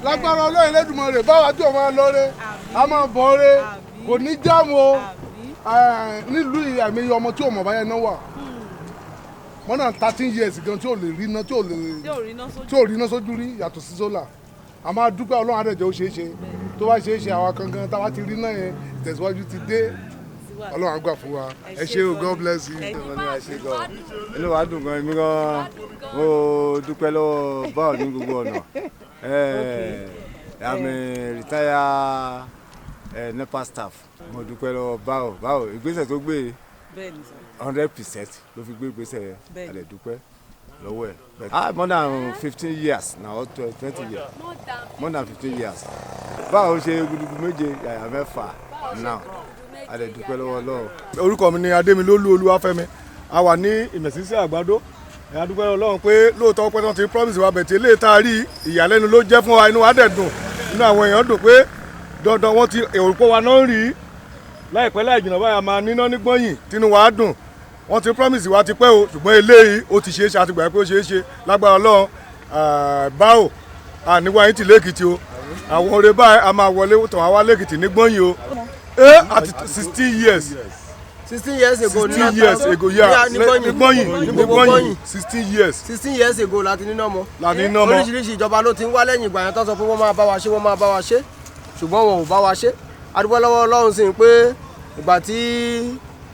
Lágbára Ọlọ́run Elédùmarè báwa tí o máa lọ́re a máa bọ̀ọ́re kò ní jáàmù o nílùú àmì ọmọ tí o mọ̀ báyẹn náà wà more than 13 years gan tí o lè rí iná tí o rí iná sójú rí yàtọ̀ sí sólà a máa dúpẹ́ Ọlọ́run àdẹ̀jẹ́ ó ṣeé ṣe tó bá ṣeé ṣe àwa kankan táwa ti rí iná yẹn ìtẹ̀síwájú ti dé Ọlọ́run á gbà fún wa ẹ ṣé o God bless you. inú wa dùn gan èmi gan mo dúpẹ́ lọ́wọ́ báwo ní gbogbo ọ̀nà. I'm a retired NEPA staff. Mo dúpẹ́ lọ́wọ́ báwo ìgbésẹ̀ tó gbé 100% ló fi gbé ìgbésẹ̀ yẹn a lè dúpẹ́ lọ́wọ́ ẹ̀. More than 15 years now, 20 years. More than 15 years. Báwo ṣe gudugu méje yàyà mẹ́fà now a lè dúpẹ́ lọ́wọ́ Ọlọ́run. Orúkọ mi ni Adémilólú Olúwafẹ́mi. A wà ní Ìmẹ̀sísí Àgbàdo. A dúpẹ́ Ọlọ́run pé lóòótọ́ pé wọ́n ti promise wa bẹ̀tẹ̀ lè tá a rí ìyàlẹ́nu ló jẹ́ fún wa inú wa dẹ̀ dùn inú àwọn èèyàn dùn pé dandan wọ́n ti èròpọ̀ wa náà rí láìpẹ́ láì jìnnà báyà máa níná ní Gbọ́yìn tínú wa dùn wọ́n ti promise wa ti pẹ́ o ṣùgbọ́n eléyìí ó ti ṣeé ṣe àti gbà pé ó ṣeé ṣe lágbára Ọlọ́run báwo àníwá yín ti lẹ́kìtì o àwọn oore báyìí a máa wọlé tàn wá lẹ́kìtì ní Gbọ́yìn o àti 16 years. 16 years ago 16 years ago yeah ní Gbọ́yìn 16 years 16 years ago láti níná mọ́ mọ́ oríṣiríṣi ìjọba ló ti ń wá lẹ́yìn ìgbà yẹn tó sọ pé wọ́n máa bá wa ṣe ṣùgbọ́n wọn ò bá wa ṣe a dúpẹ́ lọ́wọ́ Ọlọ́run sí pé ìgbà tí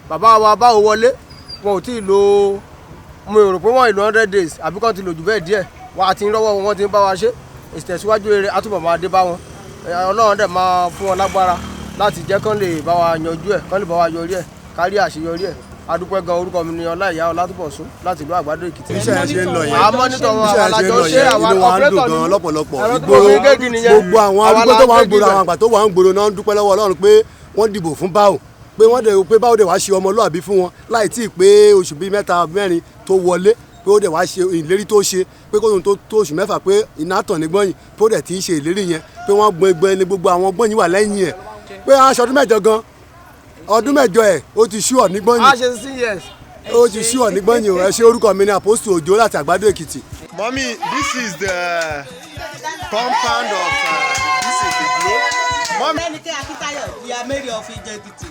bàbá wa báwo wọlé wọn ò tí ì lo mo rò pé wọ́n ìlú 100 days àbí kan ti lò jù bẹ́ẹ̀ díẹ̀ wọ́n àti rọ́wọ́ wọn ti ń bá wa ṣe ìtẹ̀síwájú rere àtúbọ̀ máa dé bá wọn Ọlọ́run dẹ̀ máa fún wọn lágbára láti jẹ́ kán lè bá wa yanjú ẹ̀ kán lè bá wa yọrí ẹ̀ kárí àṣeyọrí ẹ̀ adúpẹ́ gan orúkọ mi ni Ọláìyá Ọlátúbọ̀sún láti ìlú Àgbàdo Èkìtì. iṣẹ́ ẹ̀ ṣe ń lọ yẹn àmọ́ nítorí àwọn alájọ ṣe àwọn ọ̀pẹ́tọ̀ ní lọ́pọ̀lọpọ̀ ìgboro gbogbo àwọn arúgbó tó wà ń gbòòrò àwọn àgbà tó wà ń gbòòrò náà ń dúpẹ́ lọ́wọ́ Ọlọ́run pé wọ́n dìbò fún báwo pé wọ́n dẹ̀ pé báwo dẹ̀ wá ṣe ọmọlúàbí fún wọn láì tí ì pé oṣù bíi 3-4 tó wọlé pé ó dẹ̀ wá ṣe ìlérí tó ṣe pé kó tó oṣù 6 pé iná tàn ní Gbọ́yìn pé ó dẹ̀ ti ń ṣe ìlérí yẹn pé wọ́n gbọ́n ẹgbẹ́ ní gbogbo àwọn Gbọ́yìn wà lẹ́yìn ẹ̀ pé aṣọ ọdún mẹ́jọ gan ọdún mẹ́jọ ẹ̀ ó ti ṣú ọ̀ ní Gbọ́yìn ó ti ṣú ọ̀ ní Gbọ́yìn o ẹ ṣe orúkọ mi ní Apostle Òjó láti Àgbàdo Èkìtì. Mommy, this is the compound of this is the globe. Mommy, we are married of Ekiti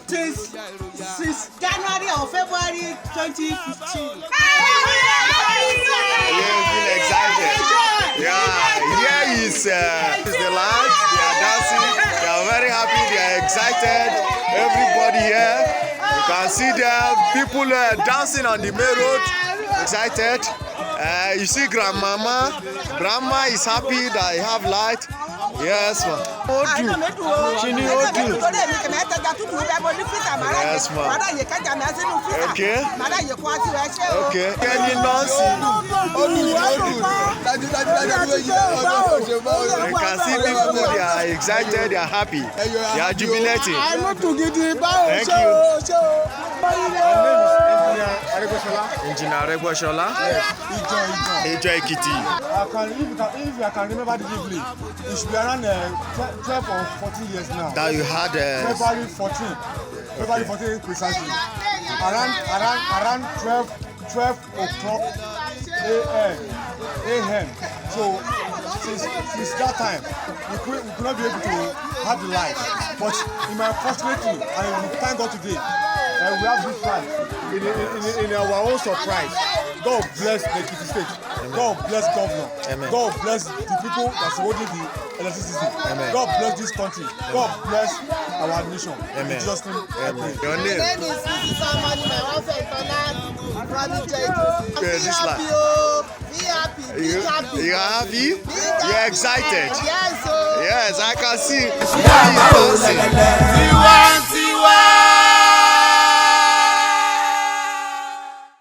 since January or February 2015. been excited. Yeah, here is the land. They are dancing. They are very happy. They are excited. Everybody here, you can see there people dancing on the main road, excited. You see grandma is happy that I have light. Yes, ma. Chini Odu. Yes, ma. Okay. Okay. Kenny Nancy. You can see people, they are excited, they are happy, they are jubilating. Thank you. Engineer Aregweshola. Ijo Ekiti. If I can remember vividly, it should be around 12 or 14 years now. That you had February 14 precisely. Around 12 o'clock a.m. So since that time, we could not be able to have the light. But fortunately, I thank God today, we have this light in our own surprise. God bless the Ekiti State. God bless Governor. Amen. God bless the people that's holding the electricity. Amen. God bless this country. Amen. God bless our nation. Amen. In Jesus' name, Amen. Your My name? name is Somebody, my wife is from Ekiti. This life. Be happy. You are happy? You're excited? Yes, Yes, I can see. Tiwa, tiwa.